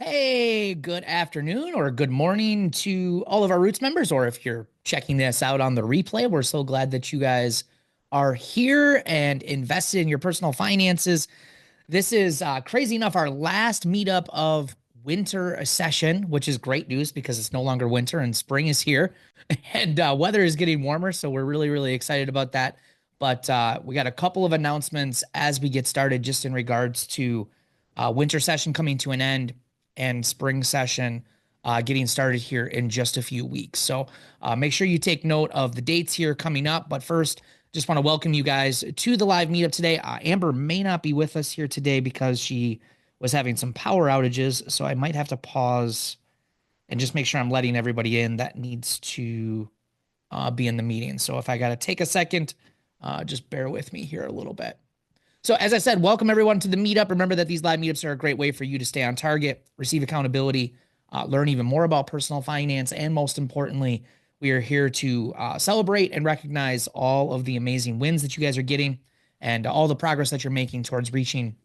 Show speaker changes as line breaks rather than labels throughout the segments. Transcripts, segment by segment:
Hey, good afternoon or good morning to all of our Roots members, or if you're checking this out on the replay, we're so glad that you guys are here and invested in your personal finances. This is crazy enough our last meetup of winter session, which is great news because it's no longer winter and spring is here and weather is getting warmer. So we're really, really excited about that. But we got a couple of announcements as we get started just in regards to winter session coming to an end and spring session getting started here in just a few weeks. So make sure you take note of the dates here coming up. But first, just want to welcome you guys to the live meetup today. Amber may not be with us here today because she was having some power outages. So I might have to pause and just make sure I'm letting everybody in that needs to be in the meeting. So if I got to take a second, just bear with me here a little bit. So as I said, welcome everyone to the meetup. Remember that these live meetups are a great way for you to stay on target, receive accountability, learn even more about personal finance, and most importantly, we are here to celebrate and recognize all of the amazing wins that you guys are getting and all the progress that you're making towards reaching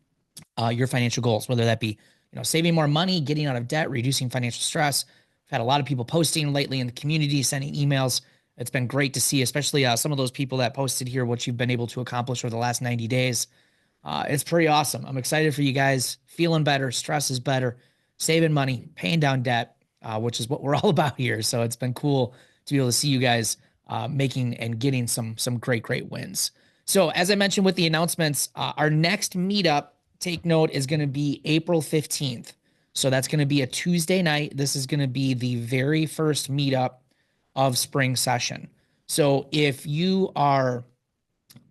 your financial goals, whether that be saving more money, getting out of debt, reducing financial stress. We've had a lot of people posting lately in the community, sending emails. It's been great to see, especially some of those people that posted here what you've been able to accomplish over the last 90 days. It's pretty awesome. I'm excited for you guys. Feeling better, stress is better, saving money, paying down debt, which is what we're all about here. So it's been cool to be able to see you guys making and getting some great wins. So as I mentioned with the announcements, our next meetup, take note, is going to be April 15th. So that's going to be a Tuesday night. This is going to be the very first meetup of spring session. So if you are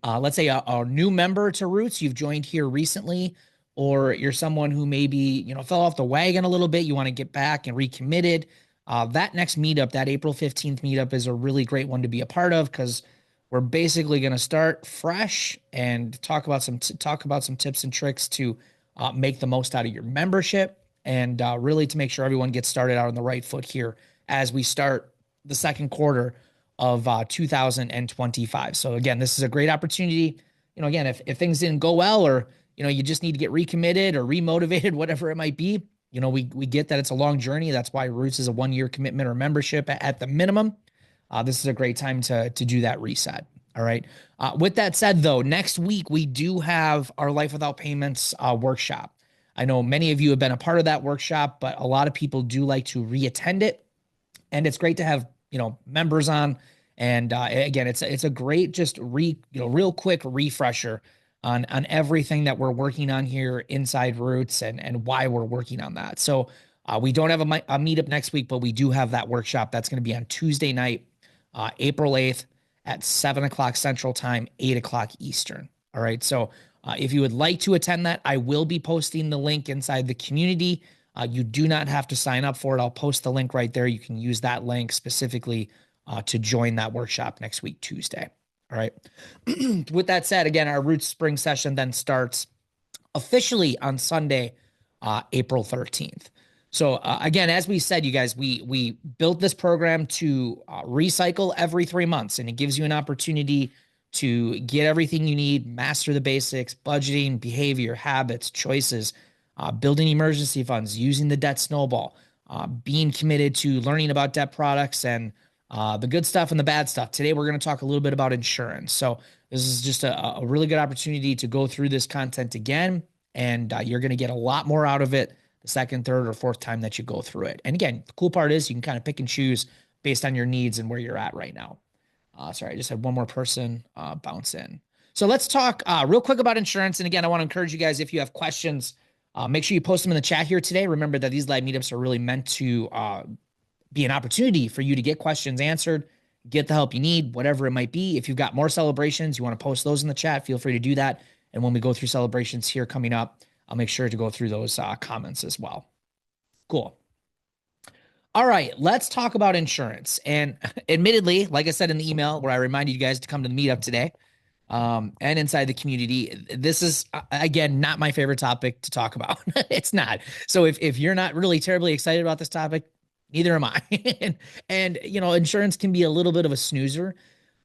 let's say a new member to Roots, you've joined here recently, or you're someone who maybe, fell off the wagon a little bit, you want to get back and recommitted. That next meetup, that April 15th meetup is a really great one to be a part of because we're basically going to start fresh and talk about some tips and tricks to make the most out of your membership and really to make sure everyone gets started out on the right foot here as we start the second quarter of 2025. So again, this is a great opportunity. Again, if things didn't go well, or you just need to get recommitted or remotivated, whatever it might be, we get that it's a long journey. That's why Roots is a 1-year commitment or membership at the minimum. This is a great time to do that reset. All right. With that said, though, next week we do have our Life Without Payments workshop. I know many of you have been a part of that workshop, but a lot of people do like to reattend it, and it's great to have members on. And again, it's a great just real quick refresher on everything that we're working on here inside Roots and why we're working on that. So we don't have a meetup next week, but we do have that workshop that's going to be on Tuesday night, April 8th at 7 o'clock Central Time, 8 o'clock Eastern. All right. So if you would like to attend that, I will be posting the link inside the community. You do not have to sign up for it. I'll post the link right there. You can use that link specifically to join that workshop next week, Tuesday. All right. With that said, again, our Roots Spring session then starts officially on Sunday, April 13th. So again, as we said, you guys, we built this program to recycle every 3 months, and it gives you an opportunity to get everything you need, master the basics, budgeting, behavior, habits, choices, building emergency funds, using the debt snowball, being committed to learning about debt products and the good stuff and the bad stuff. Today, we're going to talk a little bit about insurance. So this is just a really good opportunity to go through this content again, and you're going to get a lot more out of it the second, third, or fourth time that you go through it. And again, the cool part is you can kind of pick and choose based on your needs and where you're at right now. Sorry, I just had one more person bounce in. So let's talk real quick about insurance. And again, I want to encourage you guys, if you have questions, make sure you post them in the chat here today. Remember that these live meetups are really meant to be an opportunity for you to get questions answered, get the help you need, whatever it might be. If you've got more celebrations, you want to post those in the chat, feel free to do that. And when we go through celebrations here coming up, I'll make sure to go through those comments as well. Cool. All right, let's talk about insurance. And admittedly, like I said in the email where I reminded you guys to come to the meetup today, and inside the community, this is, again, not my favorite topic to talk about. It's not. So if you're not really terribly excited about this topic, neither am I. and insurance can be a little bit of a snoozer,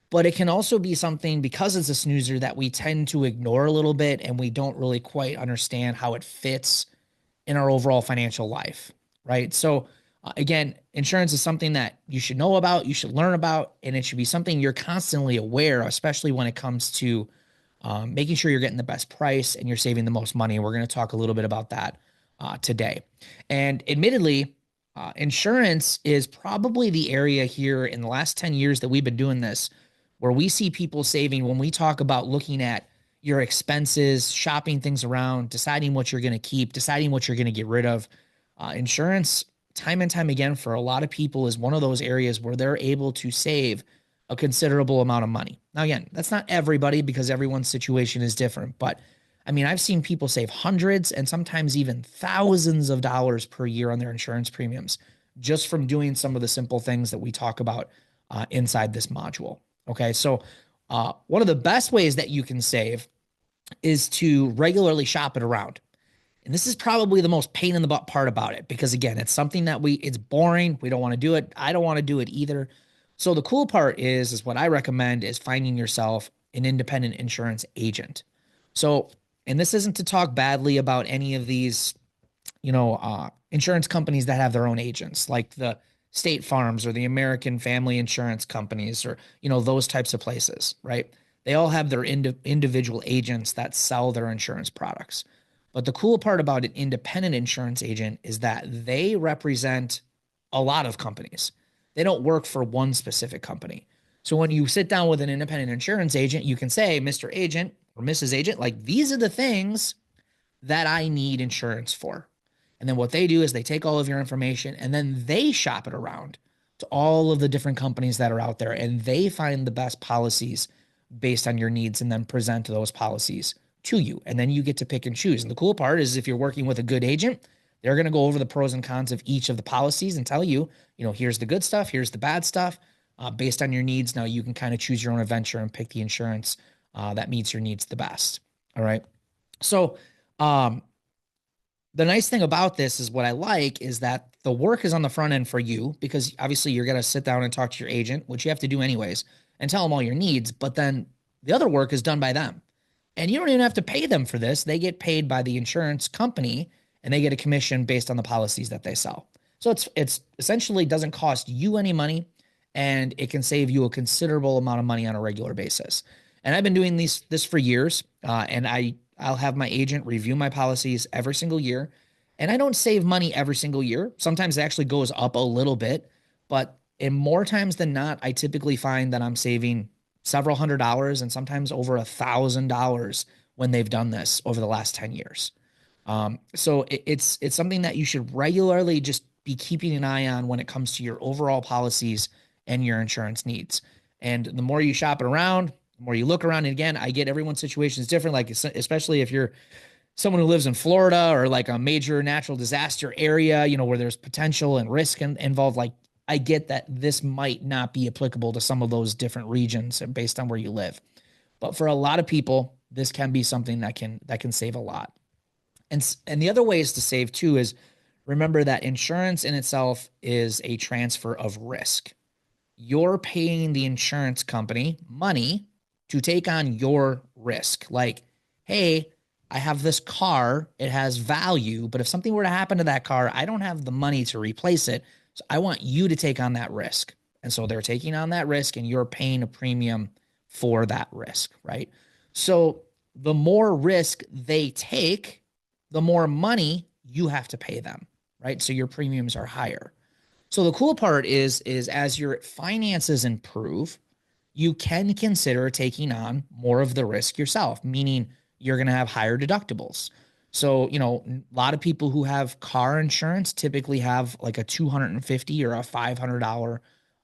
but it can also be something, because it's a snoozer, that we tend to ignore a little bit, and we don't really quite understand how it fits in our overall financial life. right? So again, insurance is something that you should know about, you should learn about, and it should be something you're constantly aware of, especially when it comes to making sure you're getting the best price and you're saving the most money. We're going to talk a little bit about that today. And admittedly, insurance is probably the area here in the last 10 years that we've been doing this where we see people saving when we talk about looking at your expenses, shopping things around, deciding what you're going to keep, deciding what you're going to get rid of. Insurance, time and time again, for a lot of people, is one of those areas where they're able to save a considerable amount of money. Now, again, that's not everybody because everyone's situation is different. But I mean, I've seen people save hundreds and sometimes even thousands of dollars per year on their insurance premiums just from doing some of the simple things that we talk about inside this module. Okay. So, one of the best ways that you can save is to regularly shop it around. And this is probably the most pain in the butt part about it because again, it's something that it's boring. We don't want to do it. I don't want to do it either. So the cool part is what I recommend is finding yourself an independent insurance agent. So, and this isn't to talk badly about any of these, insurance companies that have their own agents, like the State Farms or the American Family Insurance Companies or, those types of places, right? They all have their individual agents that sell their insurance products. But the cool part about an independent insurance agent is that they represent a lot of companies. They don't work for one specific company. So when you sit down with an independent insurance agent, you can say, Mr. Agent or Mrs. Agent, like these are the things that I need insurance for. And then what they do is they take all of your information and then they shop it around to all of the different companies that are out there and they find the best policies based on your needs and then present those policies to you. And then you get to pick and choose. And the cool part is if you're working with a good agent, they're going to go over the pros and cons of each of the policies and tell you, here's the good stuff, here's the bad stuff based on your needs. Now you can kind of choose your own adventure and pick the insurance that meets your needs the best. All right. So, the nice thing about this is what I like is that the work is on the front end for you because obviously you're going to sit down and talk to your agent, which you have to do anyways, and tell them all your needs. But then the other work is done by them. And you don't even have to pay them for this. They get paid by the insurance company and they get a commission based on the policies that they sell. So it's essentially doesn't cost you any money and it can save you a considerable amount of money on a regular basis. And I've been doing this for years, and I'll have my agent review my policies every single year. And I don't save money every single year. Sometimes it actually goes up a little bit, but in more times than not, I typically find that I'm saving several $100s and sometimes over $1,000 when they've done this over the last 10 years. So it's something that you should regularly just be keeping an eye on when it comes to your overall policies and your insurance needs. And the more you shop it around, the more you look around, and again, I get everyone's situation is different. Like especially if you're someone who lives in Florida or like a major natural disaster area, where there's potential and risk involved. Like I get that this might not be applicable to some of those different regions based on where you live, but for a lot of people, this can be something that can save a lot. And the other ways to save too is remember that insurance in itself is a transfer of risk. You're paying the insurance company money to take on your risk. Like, hey, I have this car, it has value, but if something were to happen to that car, I don't have the money to replace it. So I want you to take on that risk. And so they're taking on that risk and you're paying a premium for that risk, right? So the more risk they take, the more money you have to pay them, right? So your premiums are higher. So the cool part is as your finances improve, you can consider taking on more of the risk yourself, meaning you're going to have higher deductibles. So, a lot of people who have car insurance typically have like a $250 or a $500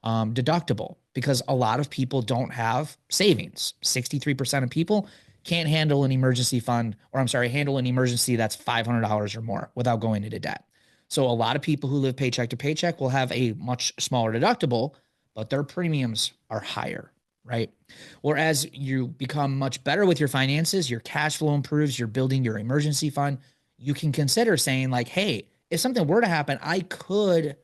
deductible because a lot of people don't have savings. 63% of people can't handle an emergency fund, or I'm sorry, handle an emergency that's $500 or more without going into debt. So a lot of people who live paycheck to paycheck will have a much smaller deductible, but their premiums are higher, right? Whereas you become much better with your finances, your cash flow improves, you're building your emergency fund, you can consider saying like, hey, if something were to happen, I could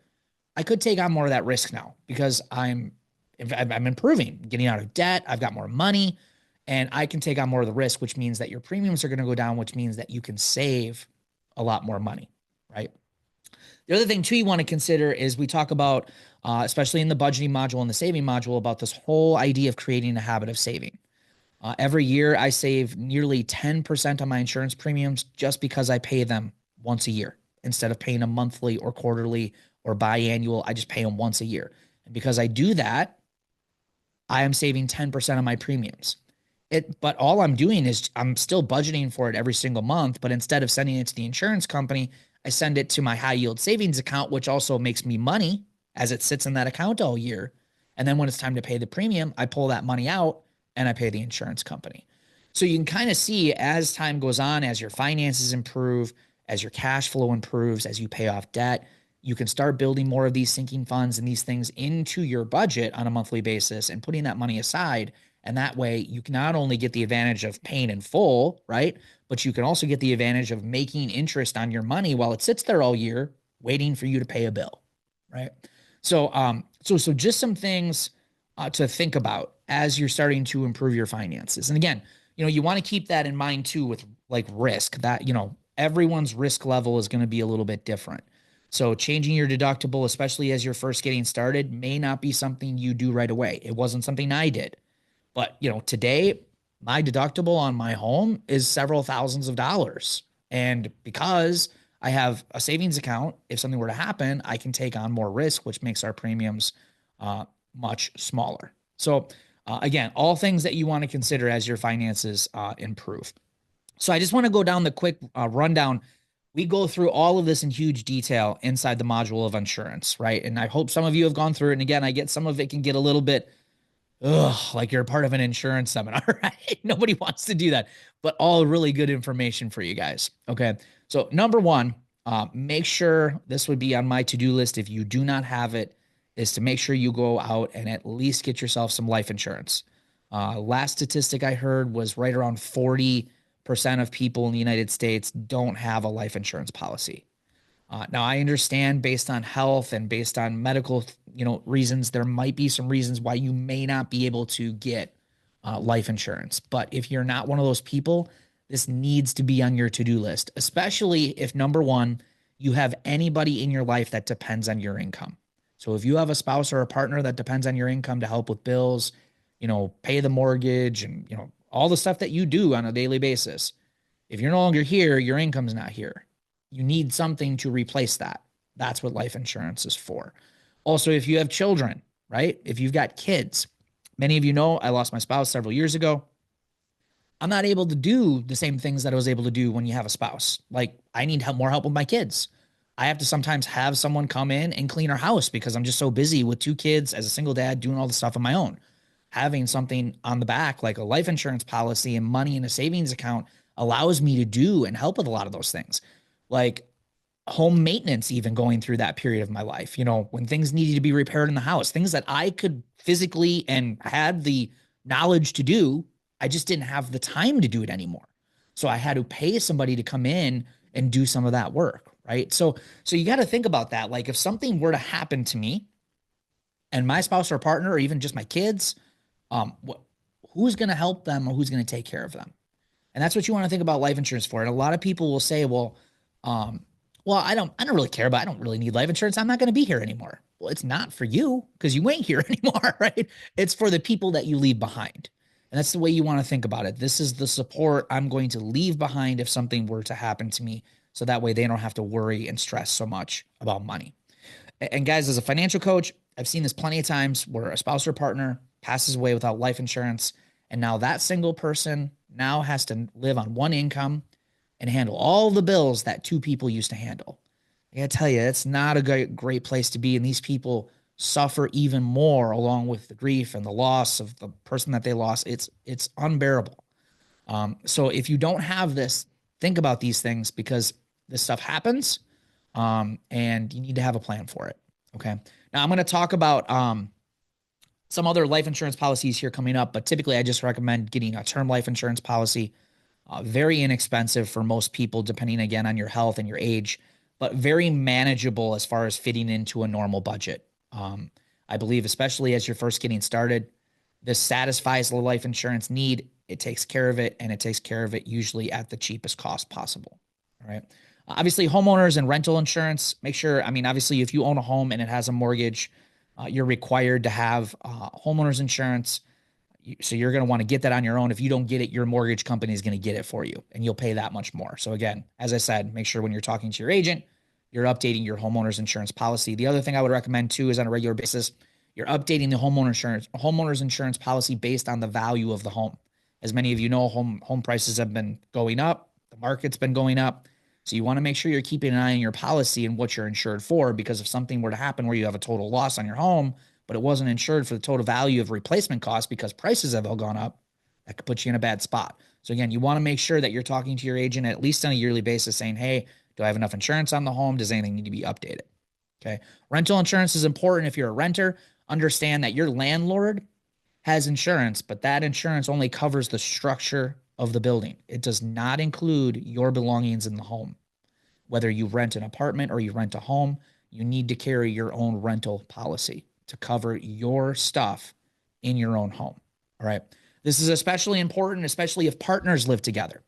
take on more of that risk now because I'm improving, getting out of debt, I've got more money, and I can take on more of the risk, which means that your premiums are going to go down, which means that you can save a lot more money, right? The other thing too you want to consider is we talk about, especially in the budgeting module and the saving module, about this whole idea of creating a habit of saving. Every year, I save nearly 10% on my insurance premiums just because I pay them once a year instead of paying them monthly or quarterly or biannual. I just pay them once a year. And because I do that, I am saving 10% of my premiums. But all I'm doing is I'm still budgeting for it every single month. But instead of sending it to the insurance company, I send it to my high yield savings account, which also makes me money as it sits in that account all year. And then when it's time to pay the premium, I pull that money out and I pay the insurance company. So you can kind of see as time goes on, as your finances improve, as your cash flow improves, as you pay off debt, you can start building more of these sinking funds and these things into your budget on a monthly basis and putting that money aside. And that way you can not only get the advantage of paying in full, right? But you can also get the advantage of making interest on your money while it sits there all year, waiting for you to pay a bill, right? So just some things to think about as you're starting to improve your finances. And again, you want to keep that in mind too with like risk that, everyone's risk level is going to be a little bit different. So changing your deductible, especially as you're first getting started, may not be something you do right away. It wasn't something I did. But, today my deductible on my home is several thousands of dollars. And because I have a savings account, if something were to happen, I can take on more risk, which makes our premiums much smaller. So again, all things that you want to consider as your finances improve. So I just want to go down the quick rundown. We go through all of this in huge detail inside the module of insurance, right? And I hope some of you have gone through it. And again, I get some of it can get a little bit, like you're part of an insurance seminar, right? Nobody wants to do that, but all really good information for you guys. Okay. So number one, make sure this would be on my to-do list. If you do not have it, is to make sure you go out and at least get yourself some life insurance. Last statistic I heard was right around 40% of people in the United States don't have a life insurance policy. Now I understand based on health and based on medical, reasons, there might be some reasons why you may not be able to get life insurance. But if you're not one of those people, this needs to be on your to-do list, especially if number one, you have anybody in your life that depends on your income. So if you have a spouse or a partner that depends on your income to help with bills, pay the mortgage and, all the stuff that you do on a daily basis, if you're no longer here, your income's not here. You need something to replace that. That's what life insurance is for. Also, if you have children, right? If you've got kids, many of you know I lost my spouse several years ago. I'm not able to do the same things that I was able to do when you have a spouse. Like I need more help with my kids. I have to sometimes have someone come in and clean our house because I'm just so busy with two kids as a single dad doing all the stuff on my own. Having something on the back like a life insurance policy and money in a savings account allows me to do and help with a lot of those things. Like home maintenance, even going through that period of my life, when things needed to be repaired in the house, things that I could physically and had the knowledge to do, I just didn't have the time to do it anymore. So I had to pay somebody to come in and do some of that work, right? So you got to think about that. Like if something were to happen to me and my spouse or partner, or even just my kids, who's going to help them or who's going to take care of them? And that's what you want to think about life insurance for. And a lot of people will say, well, I don't really care, but I don't really need life insurance. I'm not going to be here anymore. Well, it's not for you because you ain't here anymore, right? It's for the people that you leave behind. And that's the way you want to think about it. This is the support I'm going to leave behind if something were to happen to me. So that way they don't have to worry and stress so much about money. And guys, as a financial coach, I've seen this plenty of times where a spouse or partner passes away without life insurance. And now that single person now has to live on one income and handle all the bills that two people used to handle. I gotta tell you, it's not a great place to be. And these people suffer even more along with the grief and the loss of the person that they lost. It's unbearable. So if you don't have this, think about these things because this stuff happens and you need to have a plan for it. Okay. Now I'm going to talk about some other life insurance policies here coming up, but typically I just recommend getting a term life insurance policy. Very inexpensive for most people, depending again on your health and your age, but very manageable as far as fitting into a normal budget. I believe, especially as you're first getting started, this satisfies the life insurance need. It takes care of it, and it takes care of it usually at the cheapest cost possible. All right. Obviously, homeowners and rental insurance, make sure, I mean, obviously, if you own a home and it has a mortgage, you're required to have homeowners insurance. So you're going to want to get that on your own. If you don't get it, your mortgage company is going to get it for you and you'll pay that much more. So again, as I said, make sure when you're talking to your agent, you're updating your homeowner's insurance policy. The other thing I would recommend too is on a regular basis, you're updating the homeowner's insurance policy based on the value of the home. As many of you know, home prices have been going up, the market's been going up. So you want to make sure you're keeping an eye on your policy and what you're insured for, because if something were to happen where you have a total loss on your home, but it wasn't insured for the total value of replacement costs because prices have all gone up, that could put you in a bad spot. So again, you want to make sure that you're talking to your agent at least on a yearly basis saying, hey, do I have enough insurance on the home? Does anything need to be updated? Okay. Rental insurance is important. If you're a renter, understand that your landlord has insurance, but that insurance only covers the structure of the building. It does not include your belongings in the home. Whether you rent an apartment or you rent a home, you need to carry your own rental policy to cover your stuff in your own home. All right. This is especially important, especially if partners live together.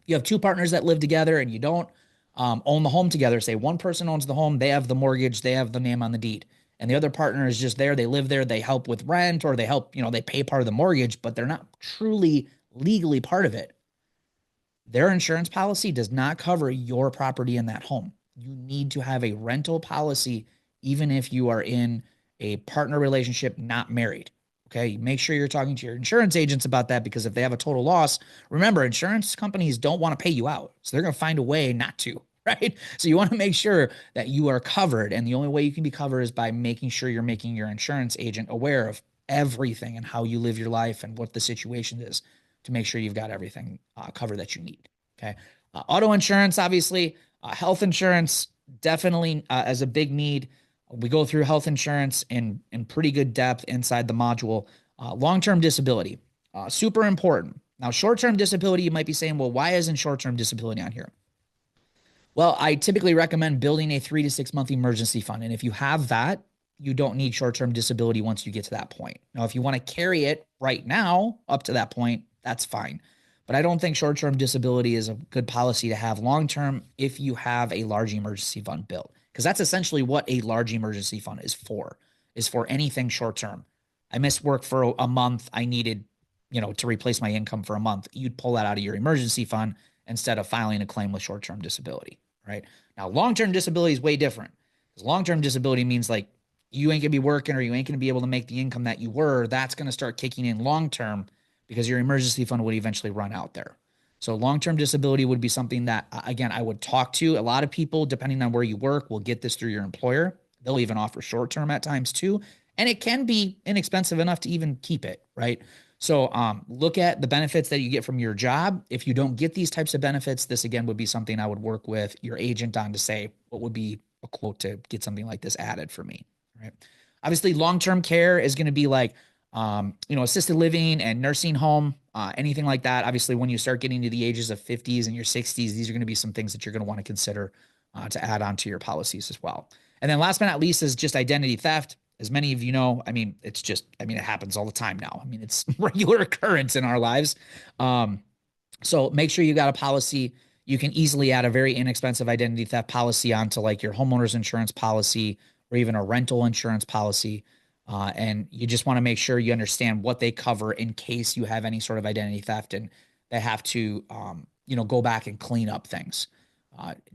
You have two partners that live together and you don't own the home together. Say one person owns the home, they have the mortgage, they have the name on the deed. And the other partner is just there. They live there. They help with rent or they help, they pay part of the mortgage, but they're not truly legally part of it. Their insurance policy does not cover your property in that home. You need to have a rental policy, even if you are in a partner relationship, not married. Okay. Make sure you're talking to your insurance agents about that, because if they have a total loss, remember, insurance companies don't want to pay you out. So they're going to find a way not to, right? So you want to make sure that you are covered. And the only way you can be covered is by making sure you're making your insurance agent aware of everything and how you live your life and what the situation is, to make sure you've got everything covered that you need. Okay. Auto insurance, obviously, health insurance, definitely as a big need. We go through health insurance in pretty good depth inside the module. Long-term disability, super important. Now, short-term disability, you might be saying, well, why isn't short-term disability on here? Well, I typically recommend building a 3 to 6 month emergency fund. And if you have that, you don't need short-term disability once you get to that point. Now, if you want to carry it right now up to that point, that's fine. But I don't think short-term disability is a good policy to have long-term if you have a large emergency fund built, because that's essentially what a large emergency fund is for anything short-term. I missed work for a month. I needed, to replace my income for a month. You'd pull that out of your emergency fund instead of filing a claim with short-term disability, right? Now, long-term disability is way different, because long-term disability means like you ain't gonna be working or you ain't gonna be able to make the income that you were. That's gonna start kicking in long-term, because your emergency fund would eventually run out there. So long-term disability would be something that, again, I would talk to. A lot of people, depending on where you work, will get this through your employer. They'll even offer short-term at times too. And it can be inexpensive enough to even keep it, right? So look at the benefits that you get from your job. If you don't get these types of benefits, this again would be something I would work with your agent on to say, what would be a quote to get something like this added for me, right? Obviously, long-term care is going to be like, assisted living and nursing home, anything like that. Obviously, when you start getting to the ages of 50s and your 60s, these are going to be some things that you're going to want to consider to add on to your policies as well. And then last but not least is just identity theft. As many of you know, it happens all the time now. I mean, it's regular occurrence in our lives. So make sure you got a policy. You can easily add a very inexpensive identity theft policy onto like your homeowner's insurance policy or even a rental insurance policy. And you just want to make sure you understand what they cover in case you have any sort of identity theft and they have to, go back and clean up things.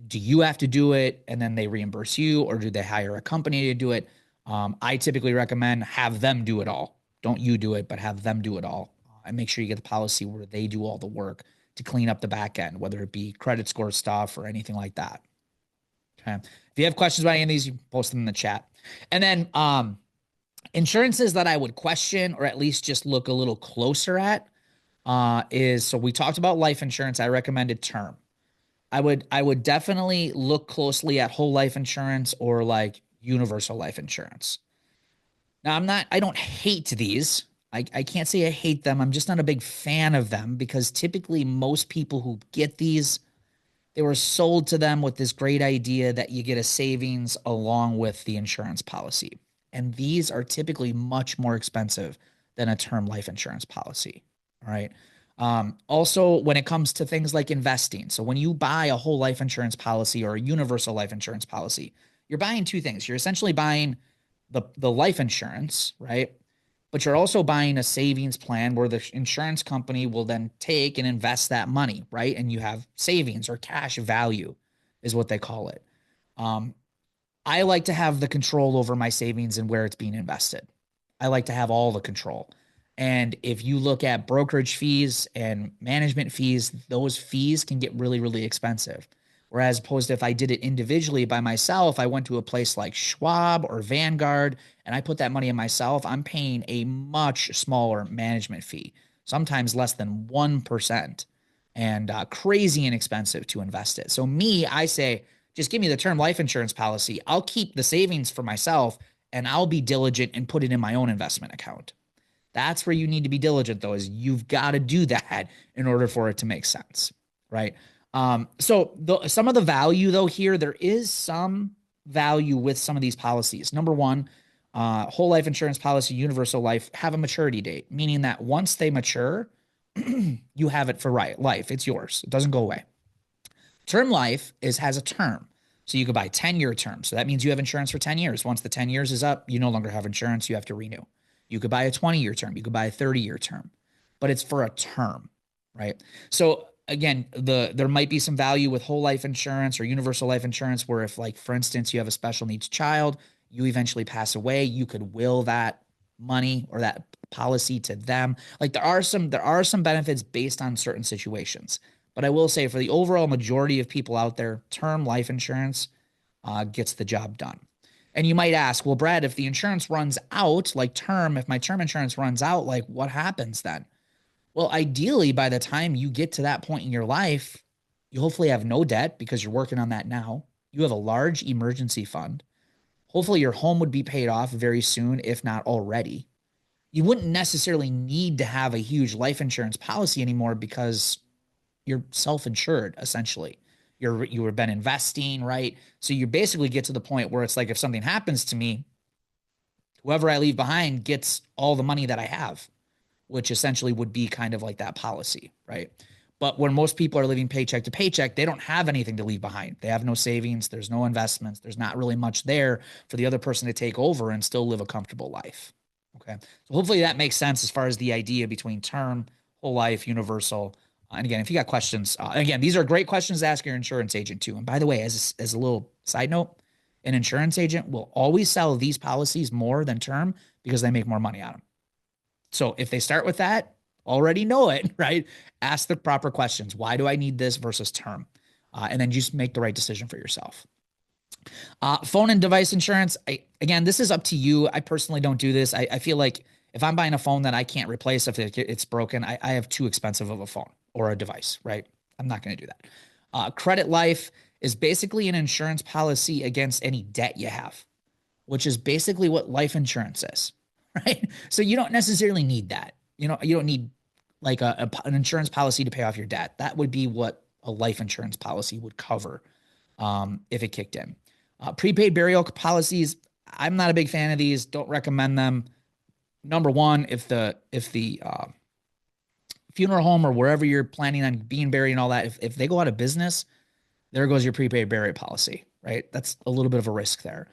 Do you have to do it and then they reimburse you, or do they hire a company to do it? I typically recommend have them do it all. Don't you do it, but have them do it all. And make sure you get the policy where they do all the work to clean up the back end, whether it be credit score stuff or anything like that. Okay. If you have questions about any of these, you can post them in the chat. And then insurances that I would question or at least just look a little closer at so we talked about life insurance. I recommended term. I would definitely look closely at whole life insurance or like universal life insurance. Now, I don't hate these. I can't say I hate them. I'm just not a big fan of them, because typically most people who get these, they were sold to them with this great idea that you get a savings along with the insurance policy. And these are typically much more expensive than a term life insurance policy. All right. Also, when it comes to things like investing, so when you buy a whole life insurance policy or a universal life insurance policy, you're buying two things. You're essentially buying the life insurance, right? But you're also buying a savings plan where the insurance company will then take and invest that money, right? And you have savings or cash value, is what they call it. Um, I like to have the control over my savings and where it's being invested. I like to have all the control. And if you look at brokerage fees and management fees, those fees can get really, really expensive. Whereas opposed to if I did it individually by myself, I went to a place like Schwab or Vanguard and I put that money in myself, I'm paying a much smaller management fee, sometimes less than 1%, and crazy inexpensive to invest it. So me, I say, just give me the term life insurance policy. I'll keep the savings for myself and I'll be diligent and put it in my own investment account. That's where you need to be diligent, though, is you've got to do that in order for it to make sense, right? Some of the value, though, here, there is some value with some of these policies. Number one, whole life insurance policy, universal life, have a maturity date, meaning that once they mature, you have it for life. It's yours. It doesn't go away. Term life has a term. So you could buy 10-year term. So that means you have insurance for 10 years. Once the 10 years is up, you no longer have insurance. You have to renew. You could buy a 20-year term. You could buy a 30-year term, but it's for a term, right? So again, there might be some value with whole life insurance or universal life insurance where if, like, for instance, you have a special needs child, you eventually pass away, you could will that money or that policy to them. Like there are some benefits based on certain situations. But I will say for the overall majority of people out there, term life insurance gets the job done. And you might ask, well, Brad, if the insurance runs out, like if my term insurance runs out, like what happens then? Well, ideally, by the time you get to that point in your life, you hopefully have no debt because you're working on that now. You have a large emergency fund. Hopefully, your home would be paid off very soon, if not already. You wouldn't necessarily need to have a huge life insurance policy anymore because you're self-insured essentially. You've been investing, right? So you basically get to the point where it's like if something happens to me, whoever I leave behind gets all the money that I have, which essentially would be kind of like that policy, right? But when most people are living paycheck to paycheck, they don't have anything to leave behind. They have no savings, there's no investments, there's not really much there for the other person to take over and still live a comfortable life. Okay. So hopefully that makes sense as far as the idea between term, whole life, universal. And again, if you got questions, again, these are great questions to ask your insurance agent too. And by the way, as a little side note, an insurance agent will always sell these policies more than term because they make more money on them. So if they start with that, already know it, right? Ask the proper questions. Why do I need this versus term? And then just make the right decision for yourself. Phone and device insurance. Again, this is up to you. I personally don't do this. I feel like if I'm buying a phone that I can't replace, if it's broken, I have too expensive of a phone or a device, right? I'm not going to do that. Credit life is basically an insurance policy against any debt you have, which is basically what life insurance is, right? So you don't necessarily need that. You don't need like an insurance policy to pay off your debt. That would be what a life insurance policy would cover if it kicked in. Prepaid burial policies, I'm not a big fan of these. Don't recommend them. Number one, if the funeral home or wherever you're planning on being buried and all that, if they go out of business, there goes your prepaid burial policy, right? That's a little bit of a risk there.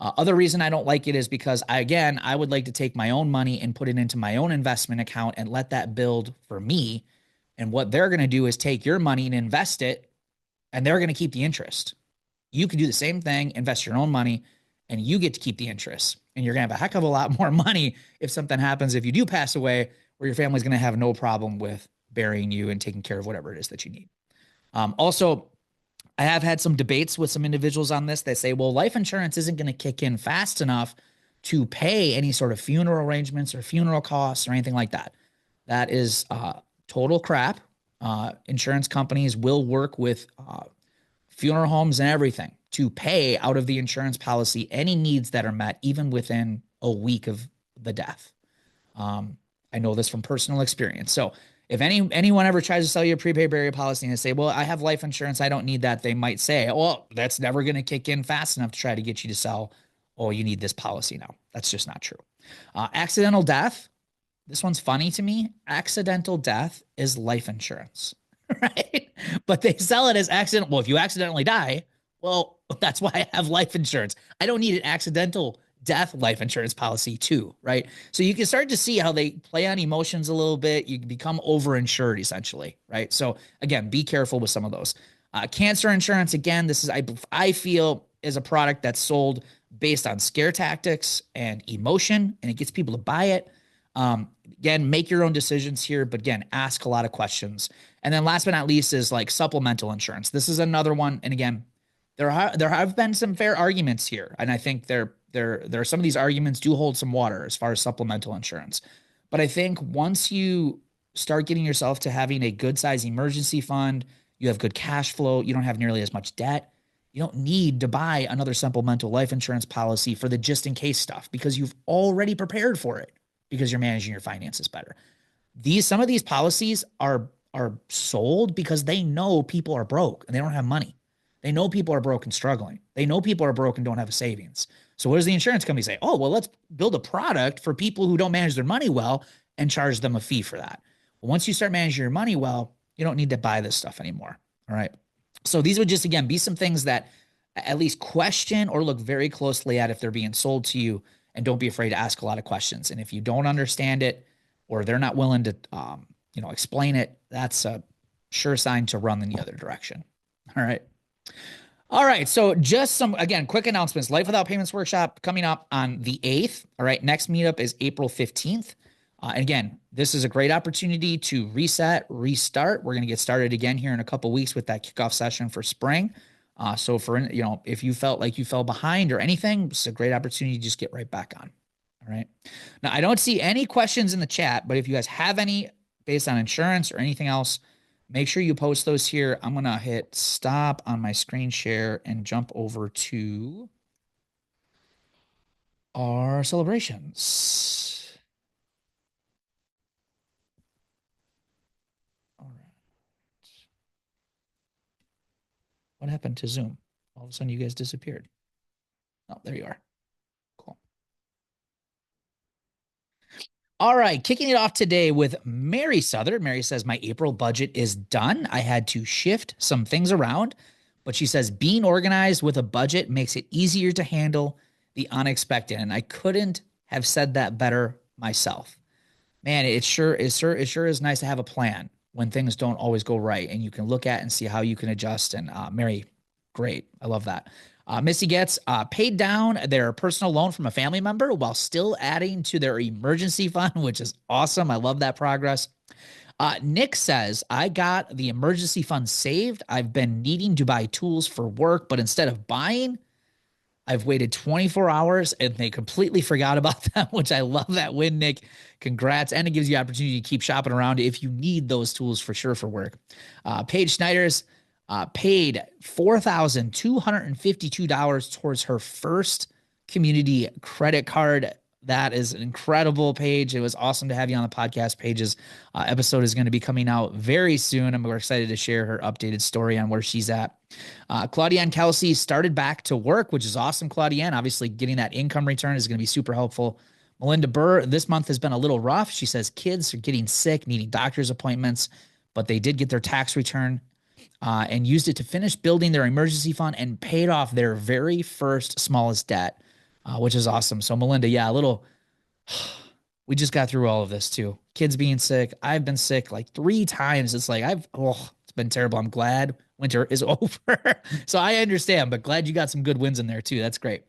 Other reason I don't like it is because I would like to take my own money and put it into my own investment account and let that build for me. And what they're going to do is take your money and invest it, and they're going to keep the interest. You can do the same thing, invest your own money, and you get to keep the interest. And you're going to have a heck of a lot more money if something happens, if you do pass away, where your family's going to have no problem with burying you and taking care of whatever it is that you need. Also, I have had some debates with some individuals on this. They say, well, life insurance isn't going to kick in fast enough to pay any sort of funeral arrangements or funeral costs or anything like that. That is total crap. Insurance companies will work with funeral homes and everything to pay out of the insurance policy any needs that are met, even within a week of the death. I know this from personal experience. So if anyone ever tries to sell you a prepaid burial policy and they say, well, I have life insurance, I don't need that, they might say, well, that's never going to kick in fast enough to try to get you to sell, oh, you need this policy now. That's just not true. Accidental death, This one's funny to me. Accidental death is life insurance, right? But they sell it as accident. Well, if you accidentally die, well, that's why I have life insurance. I don't need an accidental death life insurance policy too, right? So you can start to see how they play on emotions a little bit. You become overinsured essentially, right? So again, be careful with some of those. Cancer insurance, again, this is I feel is a product that's sold based on scare tactics and emotion, and it gets people to buy it. Again, make your own decisions here, but again, ask a lot of questions. And then last but not least is like supplemental insurance. This is another one. And again, there have been some fair arguments here, and I think there are some of these arguments do hold some water as far as supplemental insurance. But I think once you start getting yourself to having a good size emergency fund, you have good cash flow, you don't have nearly as much debt. You don't need to buy another supplemental life insurance policy for the just in case stuff because you've already prepared for it because you're managing your finances better. Some of these policies are sold because they know people are broke and they don't have money. They know people are broke and struggling. They know people are broke and don't have a savings. So what does the insurance company say? Oh, well, let's build a product for people who don't manage their money well and charge them a fee for that. Well, once you start managing your money well, you don't need to buy this stuff anymore. All right. So these would just, again, be some things that at least question or look very closely at if they're being sold to you, and don't be afraid to ask a lot of questions. And if you don't understand it or they're not willing to, explain it, that's a sure sign to run in the other direction. All right. All right. So just some, again, quick announcements. Life Without Payments Workshop coming up on the 8th. All right. Next meetup is April 15th. And again, this is a great opportunity to reset, restart. We're going to get started again here in a couple weeks with that kickoff session for spring. So if you felt like you fell behind or anything, it's a great opportunity to just get right back on. All right. Now, I don't see any questions in the chat, but if you guys have any based on insurance or anything else, make sure you post those here. I'm going to hit stop on my screen share and jump over to our celebrations. All right. What happened to Zoom? All of a sudden you guys disappeared. Oh, there you are. Cool. All right, kicking it off today with Mary Southern. Mary says, my April budget is done. I had to shift some things around, but she says being organized with a budget makes it easier to handle the unexpected. And I couldn't have said that better myself. Man, it sure is nice to have a plan when things don't always go right, and you can look at and see how you can adjust. And Mary, great. I love that. Missy gets paid down their personal loan from a family member while still adding to their emergency fund, which is awesome. I love that progress. Nick says, I got the emergency fund saved. I've been needing to buy tools for work, but instead of buying, I've waited 24 hours and they completely forgot about them, which I love that win, Nick. Congrats. And it gives you opportunity to keep shopping around if you need those tools for sure for work. Paige Snyder's paid $4,252 towards her first community credit card. That is an incredible, Paige. It was awesome to have you on the podcast. Paige's episode is going to be coming out very soon. I'm excited to share her updated story on where she's at. Claudiane Kelsey started back to work, which is awesome, Claudiane. Obviously, getting that income return is going to be super helpful. Melinda Burr, this month has been a little rough. She says kids are getting sick, needing doctor's appointments, but they did get their tax return and used it to finish building their emergency fund and paid off their very first smallest debt, which is awesome. So Melinda, yeah, we just got through all of this too. Kids being sick. I've been sick like 3 times. It's like, it's been terrible. I'm glad winter is over. So I understand, but glad you got some good wins in there too. That's great.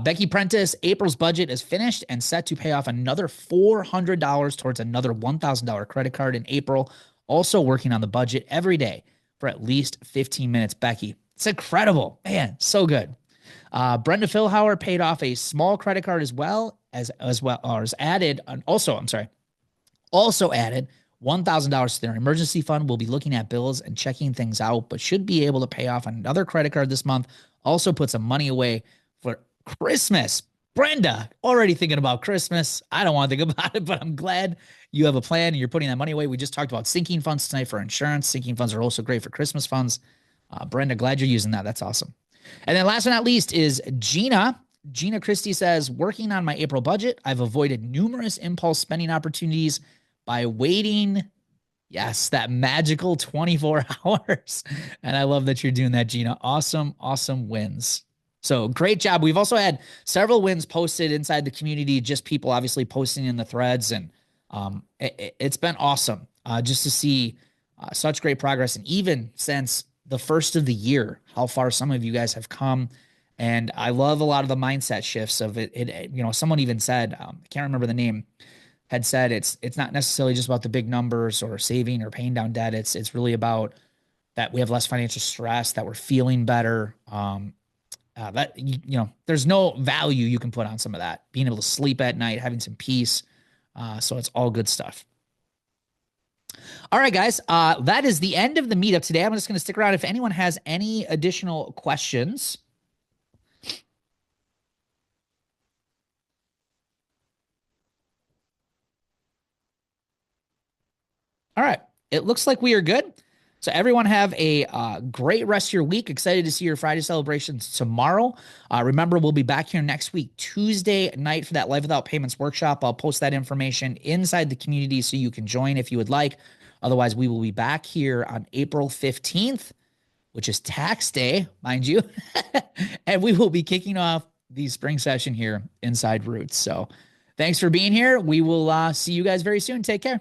Becky Prentice, April's budget is finished and set to pay off another $400 towards another $1,000 credit card in April. Also working on the budget every day for at least 15 minutes. Becky, it's incredible, man. So good. Brenda Philhauer paid off a small credit card also added $1,000 to their emergency fund. Will be looking at bills and checking things out, but should be able to pay off another credit card this month. Also put some money away for Christmas. Brenda, already thinking about Christmas. I don't want to think about it, but I'm glad you have a plan and you're putting that money away. We just talked about sinking funds tonight for insurance. Sinking funds are also great for Christmas funds. Brenda, glad you're using that. That's awesome. And then last but not least is Gina. Gina Christie says, working on my April budget, I've avoided numerous impulse spending opportunities by waiting. Yes, that magical 24 hours. And I love that you're doing that, Gina. Awesome, awesome wins. So great job. We've also had several wins posted inside the community, just people obviously posting in the threads. And it's been awesome just to see such great progress. And even since the first of the year, how far some of you guys have come. And I love a lot of the mindset shifts of it. Someone even said, I can't remember the name, had said it's not necessarily just about the big numbers or saving or paying down debt. It's really about that we have less financial stress, that we're feeling better. That there's no value you can put on some of that. Being able to sleep at night, having some peace. So it's all good stuff. All right, guys. That is the end of the meetup today. I'm just going to stick around if anyone has any additional questions. All right. It looks like we are good. So everyone have a great rest of your week. Excited to see your Friday celebrations tomorrow. Remember, we'll be back here next week, Tuesday night for that Life Without Payments workshop. I'll post that information inside the community so you can join if you would like. Otherwise, we will be back here on April 15th, which is tax day, mind you. And we will be kicking off the spring session here inside Roots. So thanks for being here. We will see you guys very soon. Take care.